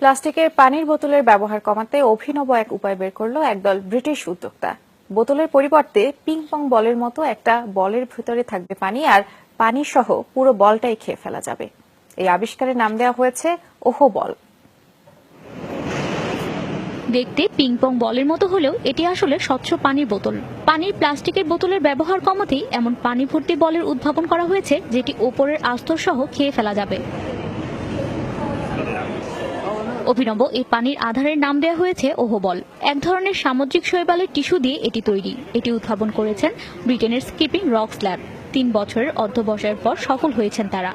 প্লাস্টিকের পানির বোতলের ব্যবহার কমাতে অভিনব এক উপায় বের করল একদল ব্রিটিশ উদ্যোক্তা। বোতলের পরিবর্তে পিং পং বলের মতো একটা বলের ভেতরে থাকবে পানি, আর পানি সহ পুরো বলটাই খেয়ে ফেলা যাবে। এই আবিষ্কারের নাম দেওয়া হয়েছে ওহো বল। দেখতে পিং পং বলের মতো হলেও এটি আসলে স্বচ্ছ পানির বোতল। পানির প্লাস্টিকের বোতলের ব্যবহার কমাতেই এমন পানি ভর্তি বলের উদ্ভাবন করা হয়েছে, যেটি ওপরের আস্তর সহ খেয়ে ফেলা যাবে। অভিনব এই পানির আধারের নাম দেওয়া হয়েছে ওহো বল। এক ধরনের সামুদ্রিক শৈবালের টিস্যু দিয়ে এটি তৈরি। এটি উদ্ভাবন করেছেন ব্রিটেনের স্কিপিং রকস ল্যাব। 3 বছরের অধ্যবসায়ের পর সফল হয়েছেন তারা।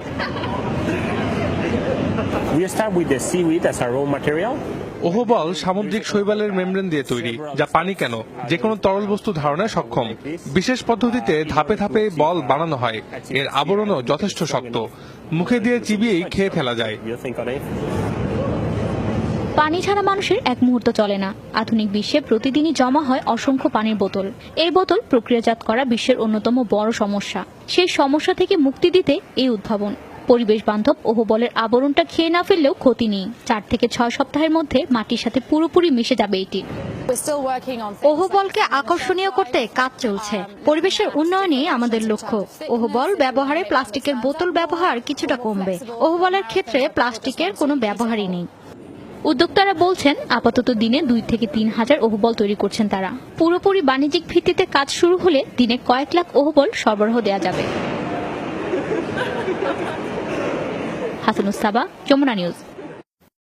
ওহো বল সামুদ্রিক শৈবালের মেমব্রেন দিয়ে তৈরি, যা পানি কেন যে কোনো তরল বস্তু ধারণায় সক্ষম। বিশেষ পদ্ধতিতে ধাপে ধাপে বল বানানো হয়। এর আবরণও যথেষ্ট শক্ত, মুখে দিয়ে চিবিয়েই খেয়ে ফেলা যায়। পানি ছাড়া মানুষের এক মুহূর্ত চলে না। আধুনিক বিশ্বে প্রতিদিনই জমা হয় অসংখ্য পানির বোতল। এই বোতল প্রক্রিয়াজাত করা বিশ্বের অন্যতম বড় সমস্যা। সেই সমস্যা থেকে মুক্তি দিতে এই উদ্ভাবন। পরিবেশ বান্ধব ওহো বলের আবরণটা খেয়ে না ফেললেও ক্ষতি নেই। 4 থেকে 6 সপ্তাহের মধ্যে মাটির সাথে পুরোপুরি মিশে যাবে এটি। ওহো বলকে আকর্ষণীয় করতে কাজ চলছে। পরিবেশের উন্নয়নই আমাদের লক্ষ্য। ওহো বল ব্যবহারে প্লাস্টিকের বোতল ব্যবহার কিছুটা কমবে। ওহো বলের ক্ষেত্রে প্লাস্টিকের কোনো ব্যবহারই নেই। উদ্যোক্তারা বলছেন, আপাতত দিনে 2 থেকে 3 হাজার ওহোবল তৈরি করছেন তারা। পুরোপুরি বাণিজ্যিক ভিত্তিতে কাজ শুরু হলে দিনে কয়েক লাখ ওহোবল সরবরাহ দেওয়া যাবে। হাসানুস সাবা, যমুনা নিউজ।